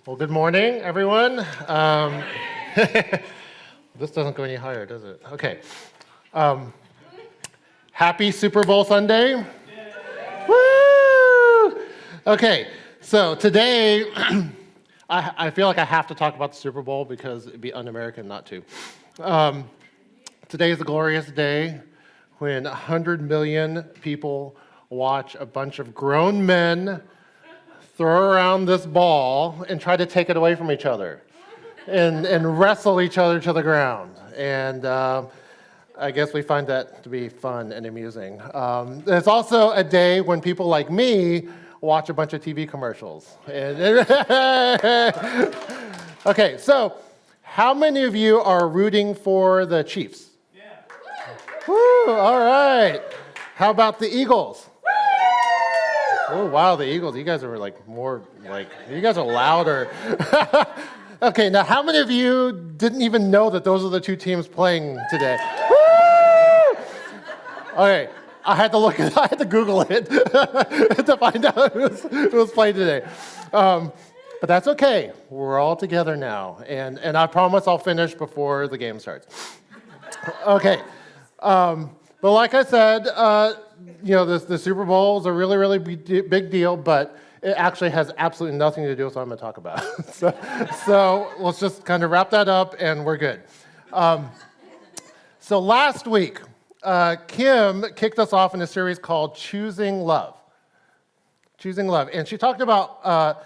Well, good morning, everyone. This doesn't go any higher, does it? Okay. Happy Super Bowl Sunday. Woo! Okay, so today, I feel like I have to talk about the Super Bowl because it'd be un-American not to. Today is a glorious day when 100 million people watch a bunch of grown men throw around this ball and try to take it away from each other and wrestle each other to the ground. And I guess we find that to be fun and amusing. It's also a day when people like me watch a bunch of TV commercials. Okay, so how many of you are rooting for the Chiefs? Yeah. Woo, all right. How about the Eagles? Oh, wow, the Eagles. You guys are you guys are louder. Okay, now how many of you didn't even know that those are the two teams playing today? Woo! Okay, I had to Google it to find out who was playing today. But that's okay. We're all together now. And I promise I'll finish before the game starts. Okay. But like I said, the Super Bowl is a really, really big deal, but it actually has absolutely nothing to do with what I'm going to talk about. so let's just kind of wrap that up, and we're good. So last week, Kim kicked us off in a series called Choosing Love. Choosing Love. And she talked about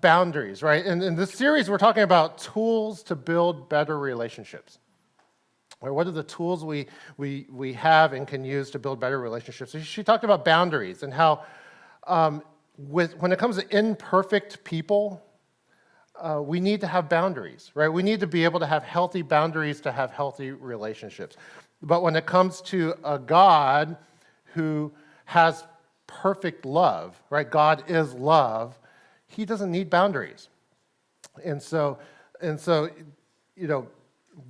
boundaries, right? And in this series, we're talking about tools to build better relationships. Or what are the tools we have and can use to build better relationships? So she talked about boundaries and how when it comes to imperfect people, we need to have boundaries, right? We need to be able to have healthy boundaries to have healthy relationships. But when it comes to a God who has perfect love, right? God is love. He doesn't need boundaries. And so,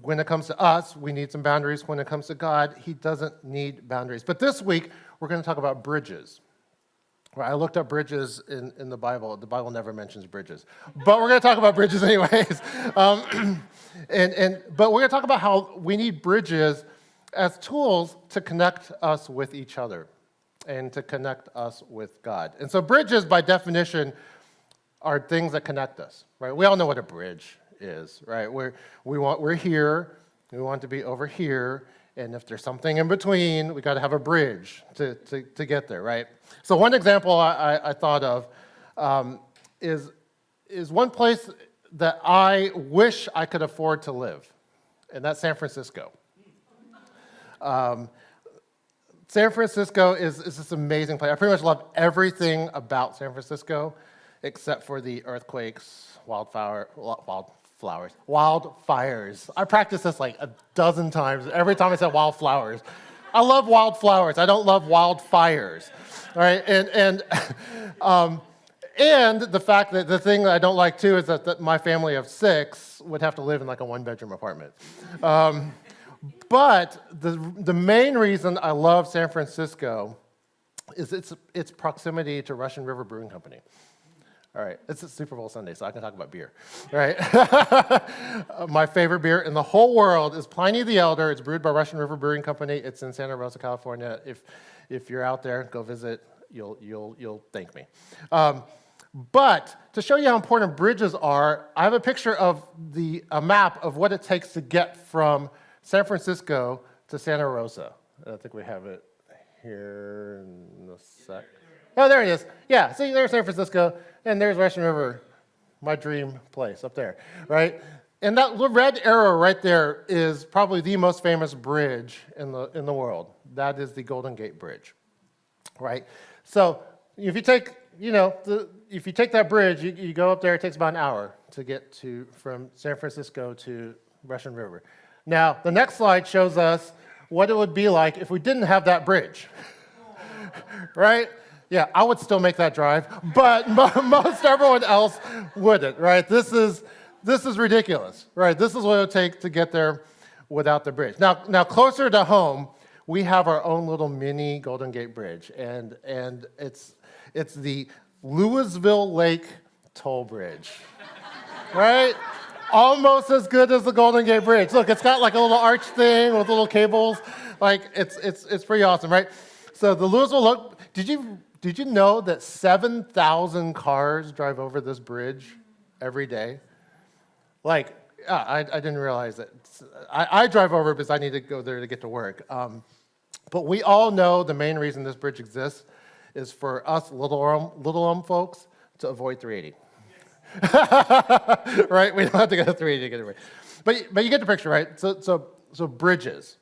when it comes to us, we need some boundaries. When it comes to God, he doesn't need boundaries. But this week, we're going to talk about bridges. Right, I looked up bridges in the Bible. The Bible never mentions bridges. But we're going to talk about bridges anyways. But we're going to talk about how we need bridges as tools to connect us with each other and to connect us with God. And so bridges, by definition, are things that connect us. Right? We all know what a bridge is, right? We're here, we want to be over here, and if there's something in between, we got to have a bridge to get there, right? So one example I thought of is one place that I wish I could afford to live, and that's San Francisco. San Francisco is this amazing place. I pretty much love everything about San Francisco, except for the earthquakes, wildfires. I practiced this like a dozen times. Every time I said wildflowers. I love wildflowers. I don't love wildfires. All right, and the fact that the thing that I don't like too is that my family of 6 would have to live in like a 1-bedroom apartment. But the main reason I love San Francisco is its proximity to Russian River Brewing Company. All right, it's a Super Bowl Sunday, so I can talk about beer. All right, my favorite beer in the whole world is Pliny the Elder. It's brewed by Russian River Brewing Company. It's in Santa Rosa, California. If you're out there, go visit. You'll thank me. But to show you how important bridges are, I have a picture of a map of what it takes to get from San Francisco to Santa Rosa. I think we have it here in a sec. Oh, there it is. Yeah, see, there's San Francisco, and there's Russian River, my dream place up there, right? And that red arrow right there is probably the most famous bridge in the world. That is the Golden Gate Bridge, right? So if you take that bridge, you go up there. It takes about an hour to get from San Francisco to Russian River. Now, the next slide shows us what it would be like if we didn't have that bridge, right? Yeah, I would still make that drive, but most everyone else wouldn't, right? This is ridiculous, right? This is what it would take to get there without the bridge. Now closer to home, we have our own little mini Golden Gate Bridge, and it's the Louisville Lake Toll Bridge. right? Almost as good as the Golden Gate Bridge. Look, it's got like a little arch thing with little cables. Like, it's pretty awesome, right? So the Louisville Look, did you know that 7,000 cars drive over this bridge every day? Like, yeah, I didn't realize that. I drive over because I need to go there to get to work. But we all know the main reason this bridge exists is for us little folks to avoid 380. Right? We don't have to go to 380 to get away. But you get the picture, right? So bridges,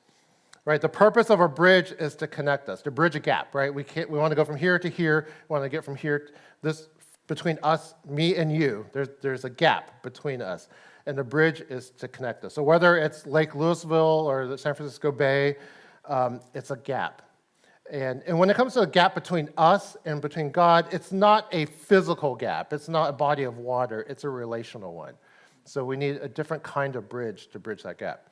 right? The purpose of a bridge is to connect us, to bridge a gap, right? We want to go from here to here. We want to get from here. This between us, me and you. There's a gap between us, and the bridge is to connect us. So whether it's Lake Louisville or the San Francisco Bay, it's a gap. And when it comes to a gap between us and between God, it's not a physical gap. It's not a body of water. It's a relational one. So we need a different kind of bridge to bridge that gap.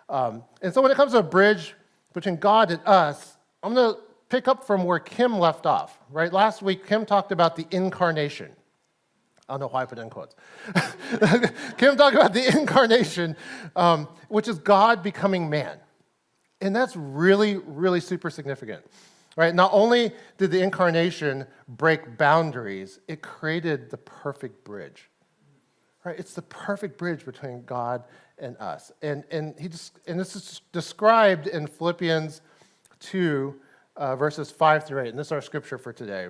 And so when it comes to a bridge between God and us, I'm going to pick up from where Kim left off. Right? Last week, Kim talked about the incarnation. I don't know why I put it in quotes. Kim talked about the incarnation, which is God becoming man. And that's really, really super significant, right? Not only did the incarnation break boundaries, it created the perfect bridge, right? It's the perfect bridge between God and us. And this is described in Philippians 2, verses 5 through 8. And this is our scripture for today.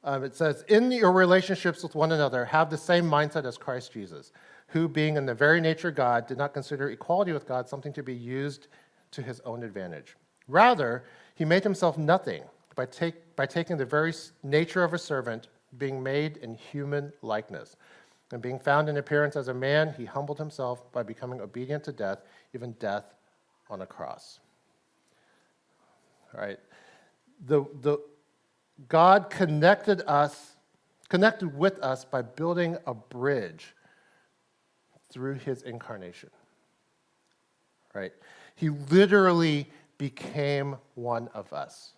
It says, in your relationships with one another, have the same mindset as Christ Jesus, who, being in the very nature God, did not consider equality with God something to be used to his own advantage. Rather, he made himself nothing by taking the very nature of a servant, being made in human likeness. And being found in appearance as a man, he humbled himself by becoming obedient to death, even death on a cross. All right. God connected with us by building a bridge through his incarnation, right? He literally became one of us.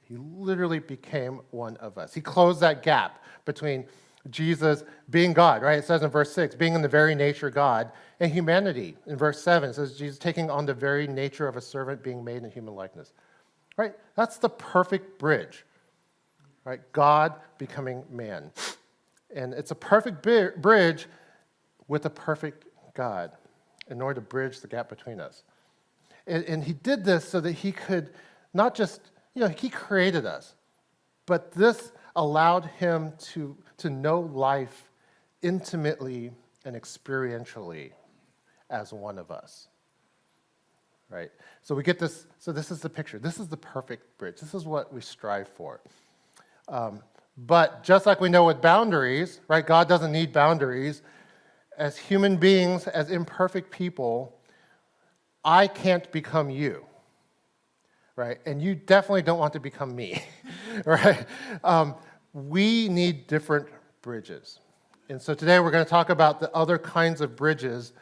He literally became one of us. He closed that gap between Jesus being God, right? It says in verse 6, being in the very nature God, and humanity. In verse 7, it says Jesus taking on the very nature of a servant, being made in human likeness, right? That's the perfect bridge, right? God becoming man. And it's a perfect bridge with a perfect God in order to bridge the gap between us. And he did this so that he could not just, he created us, but this allowed him to know life intimately and experientially as one of us, right? So we get this, so this is the picture. This is the perfect bridge. This is what we strive for. But just like we know with boundaries, right, God doesn't need boundaries. As human beings, as imperfect people, I can't become you, right? And you definitely don't want to become me, right? We need different bridges. And so today we're going to talk about the other kinds of bridges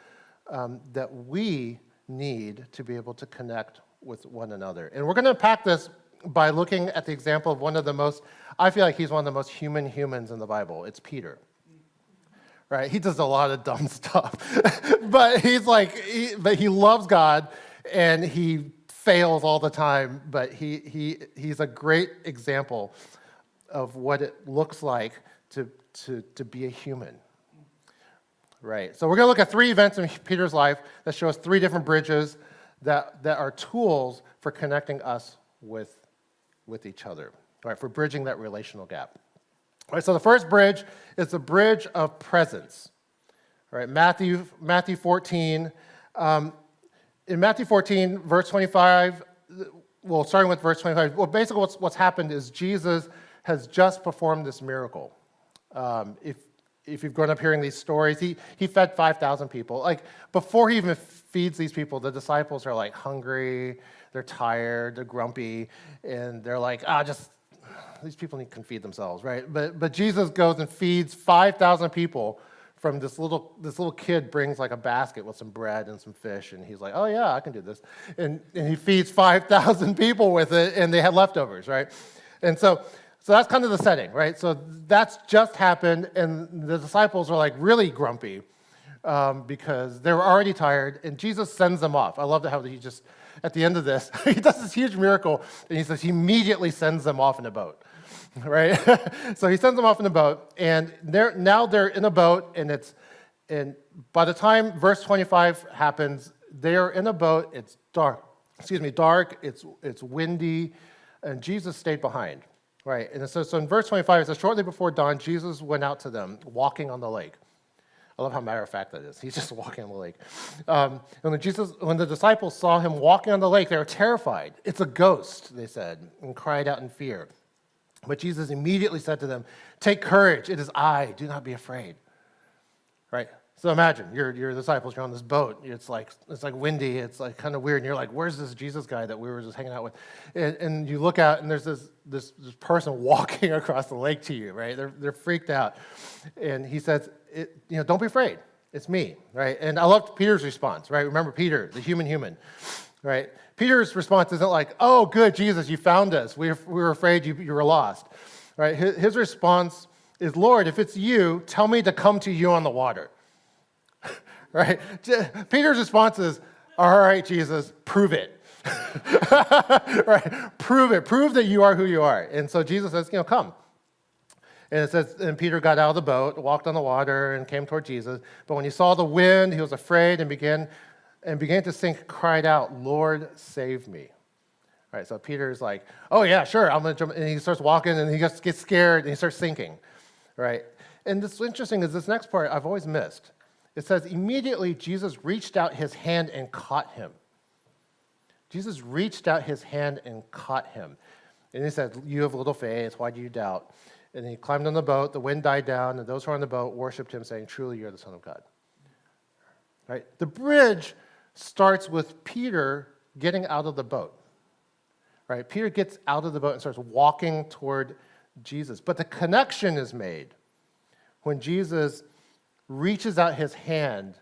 that we need to be able to connect with one another. And we're going to unpack this by looking at the example of I feel like he's one of the most human humans in the Bible. It's Peter. Right? He does a lot of dumb stuff. But he loves God and he fails all the time, but he's a great example of what it looks like to be a human. Right. So we're going to look at 3 events in Peter's life that show us 3 different bridges that are tools for connecting us with each other, right? For bridging that relational gap. All right, so the first bridge is the bridge of presence. All right, Matthew 14. In Matthew 14, verse 25, starting with verse 25, basically what's happened is Jesus has just performed this miracle. If you've grown up hearing these stories, he fed 5,000 people. Like, before he even feeds these people, the disciples are like hungry, they're tired, they're grumpy, and they're like, these people can feed themselves, right? But Jesus goes and feeds 5,000 people from this little kid brings like a basket with some bread and some fish, and he's like, oh yeah, I can do this. And he feeds 5,000 people with it, and they had leftovers, right? And so So that's kind of the setting, right? So that's just happened, and the disciples are like really grumpy because they were already tired, and Jesus sends them off. I love how he just, at the end of this, he does this huge miracle, and he says he immediately sends them off in a boat, right? So he sends them off in a boat, and now they're in a boat, and by the time verse 25 happens, they are in a boat. It's dark. Dark. It's windy, and Jesus stayed behind, right? And so in verse 25, it says, shortly before dawn, Jesus went out to them, walking on the lake. I love how matter of fact that is. He's just walking on the lake. And when the disciples saw him walking on the lake, they were terrified. It's a ghost, they said, and cried out in fear. But Jesus immediately said to them, take courage, it is I, do not be afraid. Right? So imagine, you're disciples, you're on this boat, it's like windy, it's like kind of weird, and you're like, where's this Jesus guy that we were just hanging out with? And you look out, and there's this person walking across the lake to you, right? They're freaked out. And he says, don't be afraid, it's me, right? And I love Peter's response, right? Remember Peter, the human, right? Peter's response isn't like, oh, good, Jesus, you found us. We were afraid you were lost, right? His response is, Lord, if it's you, tell me to come to you on the water. Right? Peter's response is, all right, Jesus, prove it. Right? Prove it. Prove that you are who you are. And so Jesus says, come. And it says, and Peter got out of the boat, walked on the water, and came toward Jesus. But when he saw the wind, he was afraid and began to sink, cried out, Lord, save me. All right, so Peter's like, oh yeah, sure, I'm going to jump. And he starts walking, and he just gets scared, and he starts sinking. Right? And what's interesting is this next part I've always missed. It says, immediately Jesus reached out his hand and caught him. Jesus reached out his hand and caught him. And he said, you have little faith, why do you doubt? And he climbed on the boat, the wind died down, and those who were on the boat worshiped him, saying, truly you're the Son of God. Right? The bridge starts with Peter getting out of the boat. Right? Peter gets out of the boat and starts walking toward Jesus. But the connection is made when Jesus reaches out his hand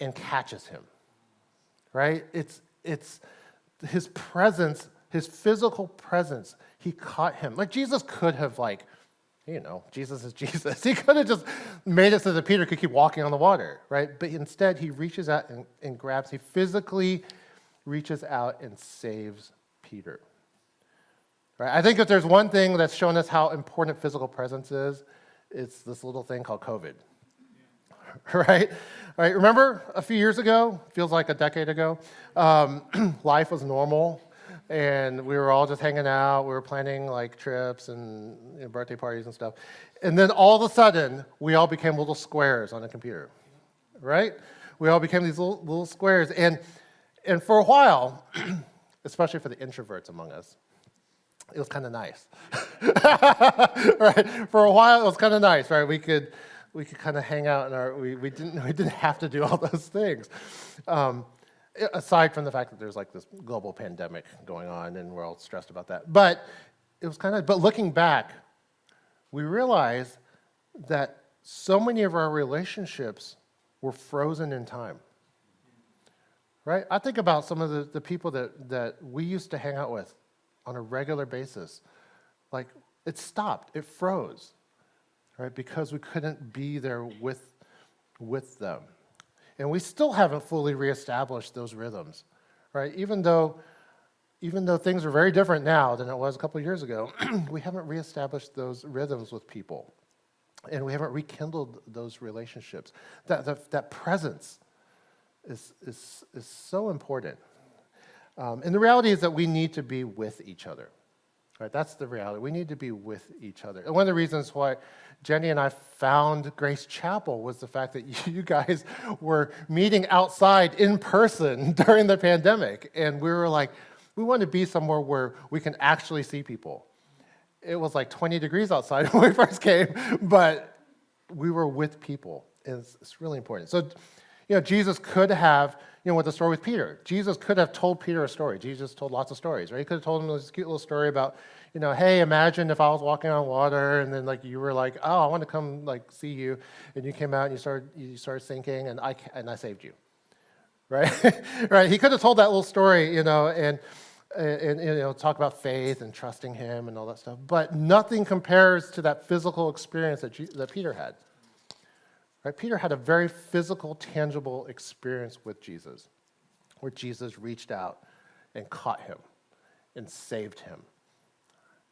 and catches him, right? It's his presence, his physical presence. He caught him. Like Jesus could have Jesus is Jesus. He could have just made it so that Peter could keep walking on the water, right? But instead, he reaches out and grabs. He physically reaches out and saves Peter. Right? I think if there's one thing that's shown us how important physical presence is, it's this little thing called COVID. Right? Remember a few years ago, feels like a decade ago, life was normal, and we were all just hanging out. We were planning like trips and birthday parties and stuff. And then all of a sudden, we all became little squares on a computer. Right? We all became these little squares. And for a while, especially for the introverts among us, it was kind of nice. Right? For a while, it was kind of nice, right? We could kind of hang out, and we didn't have to do all those things. Aside from the fact that there's like this global pandemic going on, and we're all stressed about that. But it was but looking back, we realized that so many of our relationships were frozen in time. Right? I think about some of the people that we used to hang out with on a regular basis. Like, it stopped, it froze. Right, because we couldn't be there with them. And we still haven't fully reestablished those rhythms, right? Even though things are very different now than it was a couple of years ago, we haven't reestablished those rhythms with people. And we haven't rekindled those relationships. That presence is so important. And the reality is that we need to be with each other. Right, that's the reality. We need to be with each other. And one of the reasons why Jenny and I found Grace Chapel was the fact that you guys were meeting outside in person during the pandemic. And we were like, we want to be somewhere where we can actually see people. It was like 20 degrees outside when we first came, but we were with people. It's really important. So, Jesus could have, with the story with Peter, Jesus could have told Peter a story. Jesus told lots of stories, right? He could have told him this cute little story about, hey, imagine if I was walking on water, and then you were like, oh, I want to come see you, and you came out and you started sinking, and I saved you, right? Right? He could have told that little story, and and talk about faith and trusting him and all that stuff. But nothing compares to that physical experience that Peter had. Right? Peter had a very physical, tangible experience with Jesus, where Jesus reached out and caught him and saved him.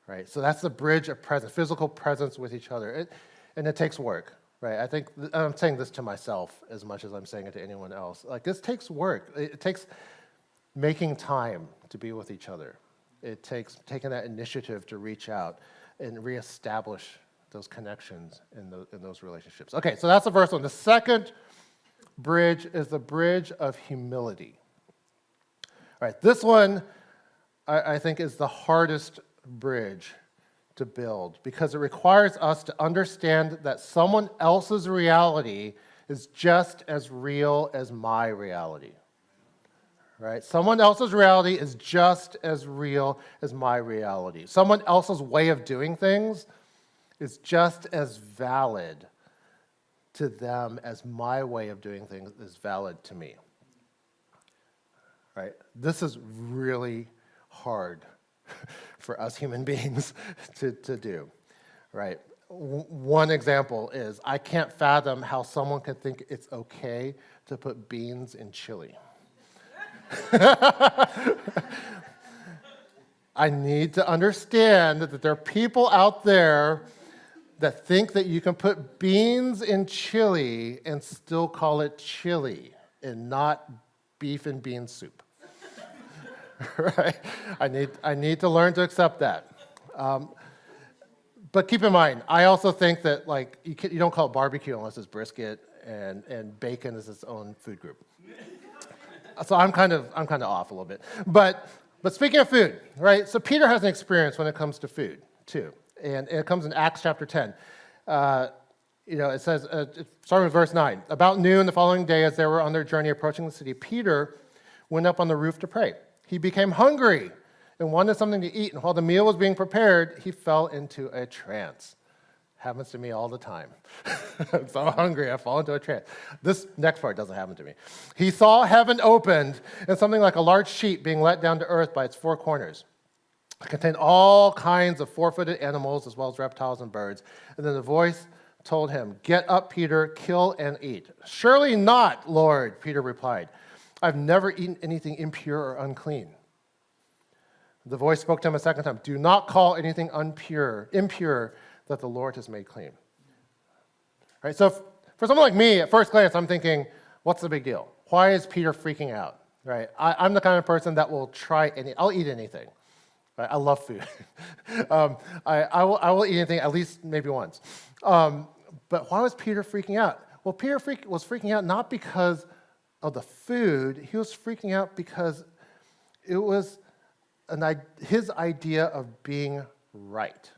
Right? So that's the bridge of presence, physical presence with each other. And it takes work. Right? I think I'm saying this to myself as much as I'm saying it to anyone else. Like, this takes work. It takes making time to be with each other. It takes taking that initiative to reach out and reestablish those connections in those relationships. Okay, so that's the first one. The second bridge is the bridge of humility. All right, this one I think is the hardest bridge to build because it requires us to understand that someone else's reality is just as real as my reality. Right? Someone else's reality is just as real as my reality. Someone else's way of doing things is just as valid to them as my way of doing things is valid to me. Right? This is really hard for us human beings to do. Right? One example is I can't fathom how someone can think it's okay to put beans in chili. I need to understand that there are people out there that think that you can put beans in chili and still call it chili and not beef and bean soup. Right? I need to learn to accept that. But keep in mind, I also think that like you don't call it barbecue unless it's brisket and bacon is its own food group. So I'm kind of off a little bit. But speaking of food, right? So Peter has an experience when it comes to food too, and it comes in Acts chapter 10. It says, starting with verse 9. About noon the following day, as they were on their journey approaching the city, Peter went up on the roof to pray. He became hungry and wanted something to eat, and while the meal was being prepared, he fell into a trance. Happens to me all the time. I'm so hungry, I fall into a trance. This next part doesn't happen to me. He saw heaven opened and something like a large sheet being let down to earth by its four corners. It contained all kinds of four-footed animals as well as reptiles and birds. And then the voice told him, "Get up, Peter, kill and eat." "Surely not, Lord," Peter replied. "I've never eaten anything impure or unclean." The voice spoke to him a second time. "Do not call anything impure that the Lord has made clean." Right? So for someone like me, at first glance, I'm thinking, what's the big deal? Why is Peter freaking out? Right? I'm the kind of person that will try I'll eat anything. Right? I love food. I will eat anything at least maybe once. But why was Peter freaking out? Well, Peter was freaking out not because of the food. He was freaking out because it was his idea of being right.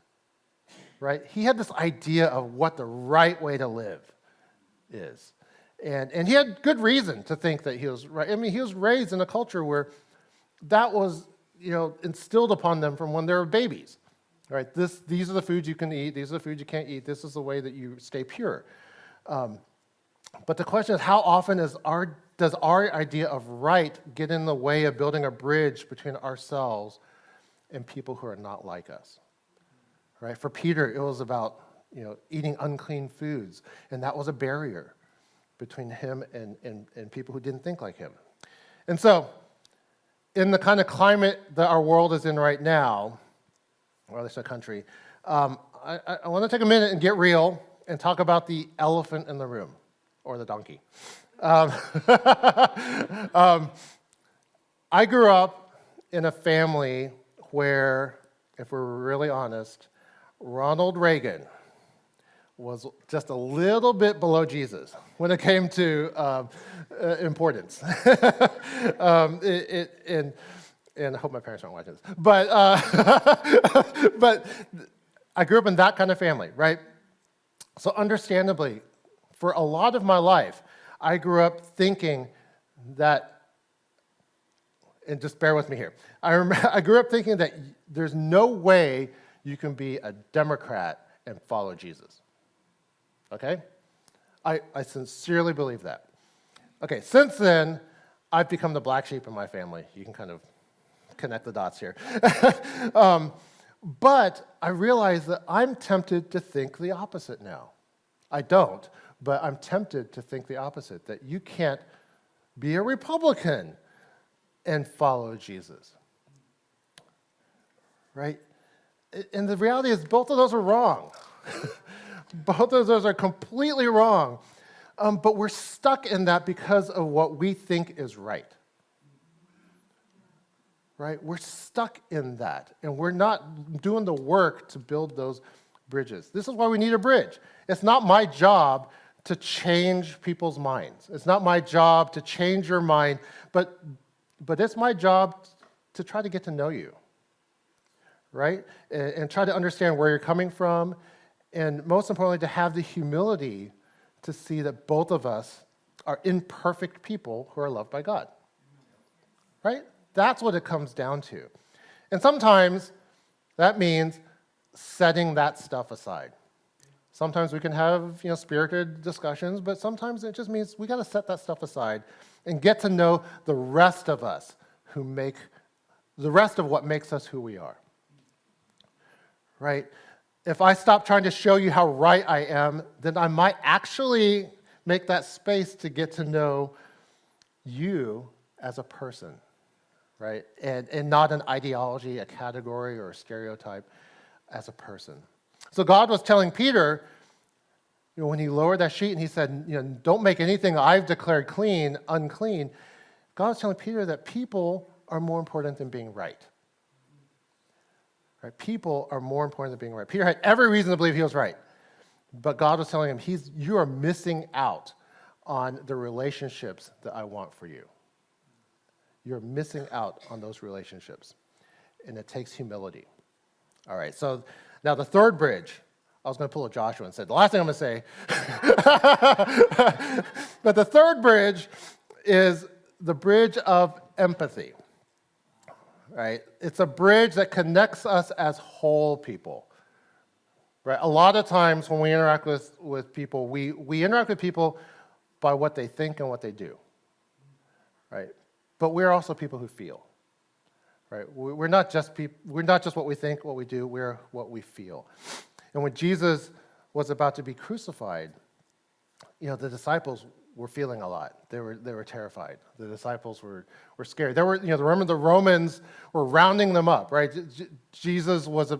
Right? He had this idea of what the right way to live is. And he had good reason to think that he was right. I mean, he was raised in a culture where that was, instilled upon them from when they were babies. Right? These are the foods you can eat. These are the foods you can't eat. This is the way that you stay pure. But the question is, how often does our idea of right get in the way of building a bridge between ourselves and people who are not like us? Right? For Peter, it was about eating unclean foods, and that was a barrier between him and people who didn't think like him. And so, in the kind of climate that our world is in right now, or at least our country, I want to take a minute and get real and talk about the elephant in the room, or the donkey. I grew up in a family where, if we're really honest, Ronald Reagan was just a little bit below Jesus when it came to importance. And I hope my parents aren't watching this. But I grew up in that kind of family, right? So understandably, for a lot of my life, I grew up thinking that, and just bear with me here, I grew up thinking that there's no way you can be a Democrat and follow Jesus. Okay? I sincerely believe that. Okay, since then, I've become the black sheep in my family. You can kind of connect the dots here. But I realize that I'm tempted to think the opposite now. I don't, but I'm tempted to think the opposite, that you can't be a Republican and follow Jesus. Right? And the reality is both of those are wrong. Both of those are completely wrong. But we're stuck in that because of what we think is right. Right? We're stuck in that, and we're not doing the work to build those bridges. This is why we need a bridge. It's not my job to change people's minds. It's not my job to change your mind, but it's my job to try to get to know you, right? And try to understand where you're coming from, and most importantly, to have the humility to see that both of us are imperfect people who are loved by God, right? That's what it comes down to. And sometimes that means setting that stuff aside. Sometimes we can have, spirited discussions, but sometimes it just means we got to set that stuff aside and get to know the rest of us the rest of what makes us who we are. Right? If I stop trying to show you how right I am, then I might actually make that space to get to know you as a person. Right? And not an ideology, a category, or a stereotype, as a person. So God was telling Peter, when he lowered that sheet and he said, don't make anything I've declared clean, unclean. God was telling Peter that people are more important than being right. Right? People are more important than being right. Peter had every reason to believe he was right. But God was telling him, you are missing out on the relationships that I want for you. You're missing out on those relationships. And it takes humility. All right, so now the third bridge, I was going to pull a Joshua and say, the last thing I'm going to say, but the third bridge is the bridge of empathy. Right? It's a bridge that connects us as whole people. Right? A lot of times when we interact with people, we interact with people by what they think and what they do. Right? But we're also people who feel, right? We're not just what we think, what we do. We're what we feel. And when Jesus was about to be crucified, the disciples were feeling a lot. They were terrified. The disciples were scared. Remember the Romans were rounding them up, right? Jesus was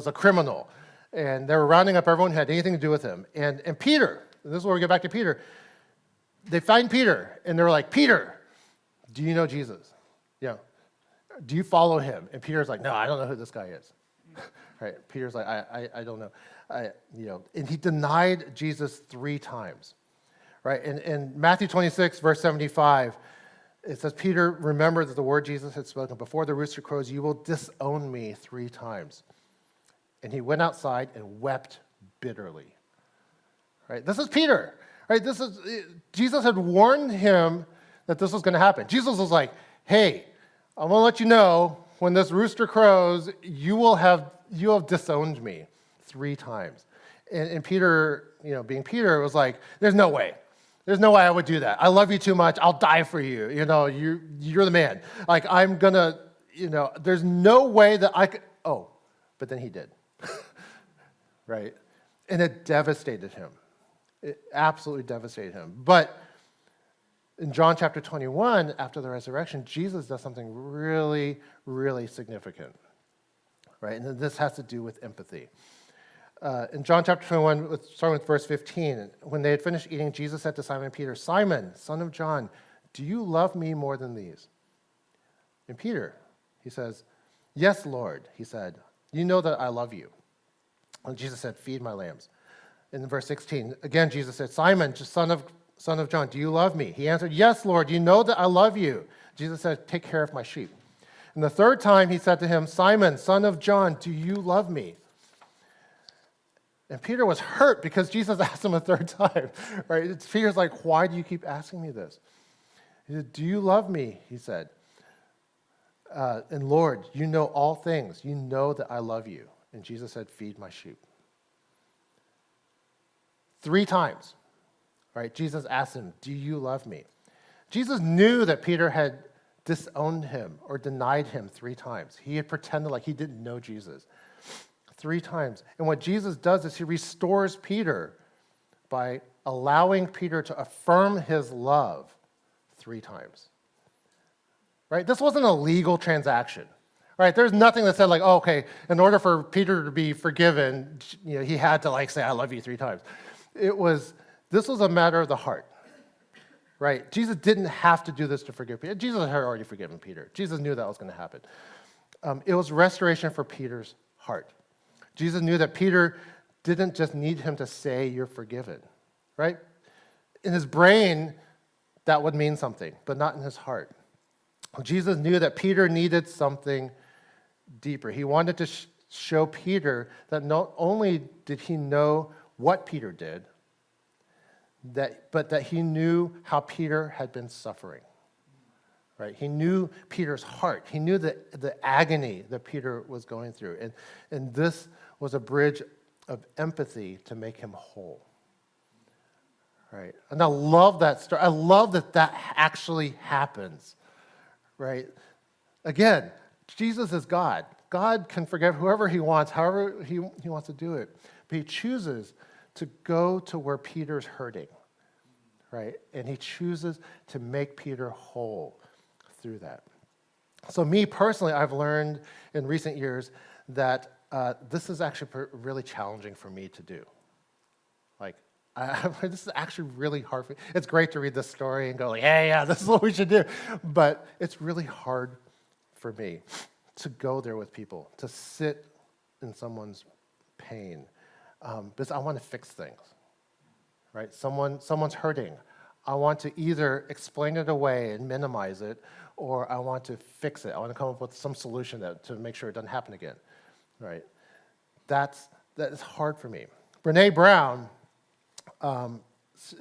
a criminal, and they were rounding up everyone who had anything to do with him. And Peter, and this is where we get back to Peter. They find Peter, and they're like, Peter, do you know Jesus? Do you follow him? And Peter's like, no, I don't know who this guy is. Right? Peter's like, I don't know. And he denied Jesus 3 times. Right? In Matthew 26, verse 75, it says, Peter, remember that the word Jesus had spoken, before the rooster crows, you will disown me 3 times. And he went outside and wept bitterly. Right? This is Peter. Right? Jesus had warned him that this was going to happen. Jesus was like, hey, I'm going to let you know, when this rooster crows, you have disowned me 3 times. And Peter, being Peter, was like, there's no way. There's no way I would do that. I love you too much. I'll die for you. You're the man. Like, I'm going to, there's no way that I could. Oh, but then he did. Right? And it devastated him. It absolutely devastated him. But in John chapter 21, after the resurrection, Jesus does something really, really significant, right? And this has to do with empathy. In John chapter 21, starting with verse 15, when they had finished eating, Jesus said to Simon Peter, Simon, son of John, do you love me more than these? And Peter, he says, yes, Lord, he said, you know that I love you. And Jesus said, feed my lambs. And in verse 16, again, Jesus said, Simon, son of John, do you love me? He answered, yes, Lord, you know that I love you. Jesus said, take care of my sheep. And the third time he said to him, Simon, son of John, do you love me? And Peter was hurt because Jesus asked him a third time, right? Peter's like, why do you keep asking me this? He said, do you love me? He said, and Lord, you know all things. You know that I love you. And Jesus said, feed my sheep. 3 times. Right? Jesus asked him, do you love me? Jesus knew that Peter had disowned him or denied him 3 times. He had pretended like he didn't know Jesus 3 times. And what Jesus does is he restores Peter by allowing Peter to affirm his love 3 times. Right? This wasn't a legal transaction. Right? There's nothing that said like, oh, okay, in order for Peter to be forgiven, he had to say, I love you 3 times. This was a matter of the heart. Right? Jesus didn't have to do this to forgive Peter. Jesus had already forgiven Peter. Jesus knew that was going to happen. It was restoration for Peter's heart. Jesus knew that Peter didn't just need him to say, you're forgiven. Right? In his brain, that would mean something, but not in his heart. Jesus knew that Peter needed something deeper. He wanted to show Peter that not only did he know what Peter did, but that he knew how Peter had been suffering. Right? He knew Peter's heart. He knew the agony that Peter was going through. And this was a bridge of empathy to make him whole. Right? And I love that story. I love that actually happens. Right? Again, Jesus is God. God can forgive whoever he wants, however he wants to do it. But he chooses to go to where Peter's hurting. Right? And he chooses to make Peter whole through that. So me personally, I've learned in recent years that this is actually really challenging for me to do. This is actually really hard for me. It's great to read this story and go yeah, this is what we should do. But it's really hard for me to go there with people, to sit in someone's pain, because I want to fix things. Right? Someone's hurting. I want to either explain it away and minimize it, or I want to fix it. I want to come up with some solution to make sure it doesn't happen again. Right? That is hard for me. Brene Brown,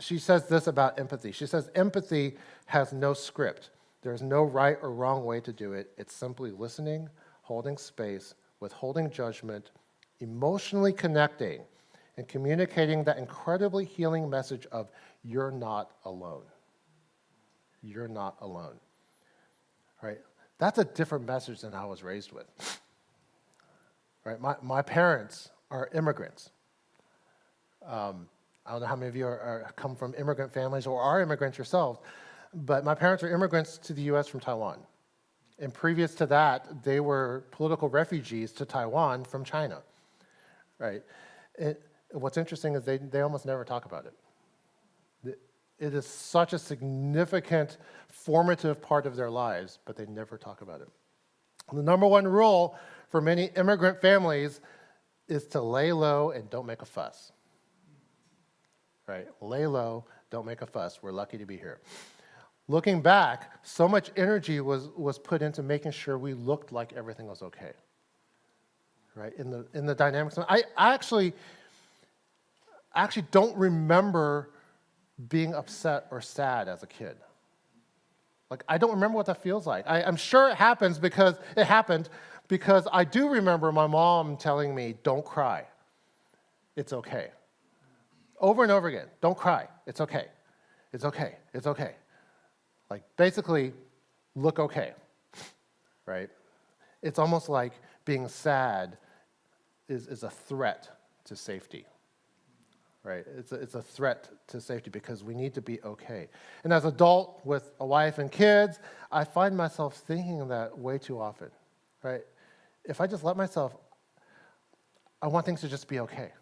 she says this about empathy. She says, empathy has no script. There's no right or wrong way to do it. It's simply listening, holding space, withholding judgment, emotionally connecting, and communicating that incredibly healing message of you're not alone. You're not alone. Right? That's a different message than I was raised with. Right? My parents are immigrants. I don't know how many of you come from immigrant families or are immigrants yourselves, but my parents are immigrants to the U.S. from Taiwan. And previous to that, they were political refugees to Taiwan from China. Right? What's interesting is they almost never talk about it. It is such a significant, formative part of their lives, but they never talk about it. The number one rule for many immigrant families is to lay low and don't make a fuss. Right? Lay low, don't make a fuss. We're lucky to be here. Looking back, so much energy was put into making sure we looked like everything was okay. Right? In the dynamics. I actually don't being upset or sad as a kid. I don't remember what that feels like. I'm sure it happened because I do remember my mom telling me, don't cry. It's okay. Over and over again, don't cry. It's okay. It's okay. It's okay. Basically, look okay. Right? It's almost like being sad is a threat to safety. Right? It's a threat to safety because we need to be okay. And as an adult with a wife and kids, I find myself thinking that way too often. Right? If I just let myself, I want things to just be okay.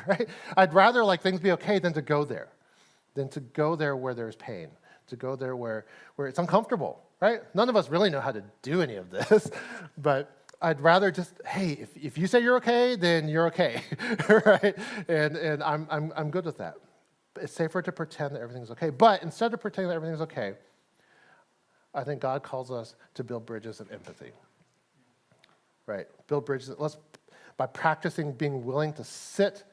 Right? I'd rather things be okay than to go there where there's pain, to go there where it's uncomfortable. Right? None of us really know how to do any of this, but I'd rather just, hey, if you say you're okay, then you're okay, right? And I'm good with that. It's safer to pretend that everything's okay. But instead of pretending that everything's okay, I think God calls us to build bridges of empathy, right? Build bridges. By practicing being willing to sit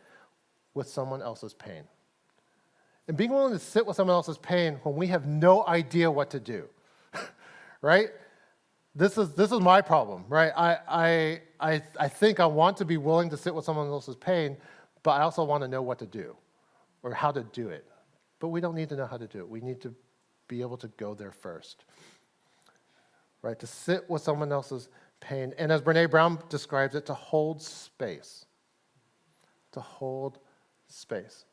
with someone else's pain. And being willing to sit with someone else's pain when we have no idea what to do, right? This is my problem, right? I think I want to be willing to sit with someone else's pain, but I also want to know what to do or how to do it. But we don't need to know how to do it. We need to be able to go there first. right? To sit with someone else's pain. And as Brene Brown describes it, to hold space. To hold space.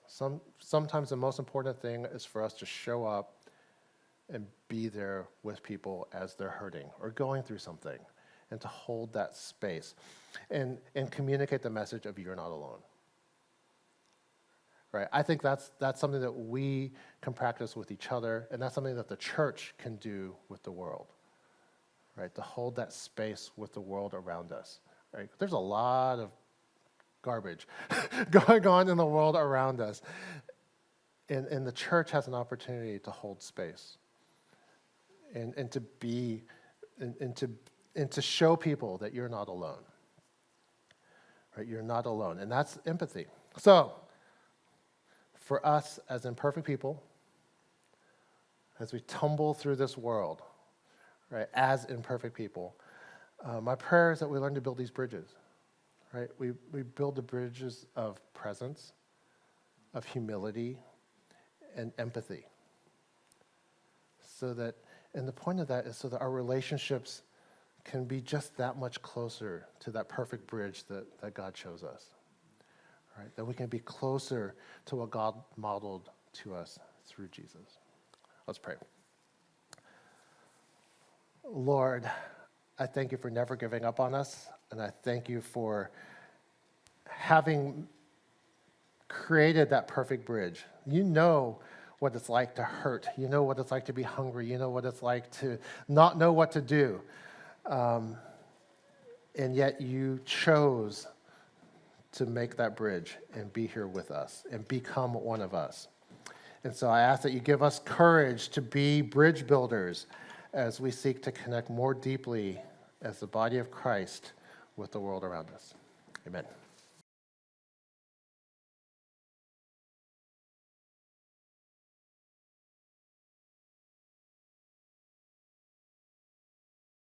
Sometimes the most important thing is for us to show up and be there with people as they're hurting or going through something, and to hold that space and communicate the message of you're not alone. Right? I think that's something that we can practice with each other, and that's something that the church can do with the world. Right? To hold that space with the world around us. Right? There's a lot of garbage going on in the world around us. And the church has an opportunity to hold space and to be and to show people that you're not alone. Right? You're not alone. And that's empathy. So, for us as imperfect people, as we tumble through this world, right, as imperfect people, my prayer is that we learn to build these bridges. Right? We build the bridges of presence, of humility, and empathy. So that, and the point of that is so that our relationships can be just that much closer to that perfect bridge that God shows us. Right? That we can be closer to what God modeled to us through Jesus. Let's pray. Lord, I thank you for never giving up on us, and I thank you for having created that perfect bridge. You know what it's like to hurt. You know what it's like to be hungry. You know what it's like to not know what to do. And yet you chose to make that bridge and be here with us and become one of us. And so I ask that you give us courage to be bridge builders as we seek to connect more deeply as the body of Christ with the world around us. Amen.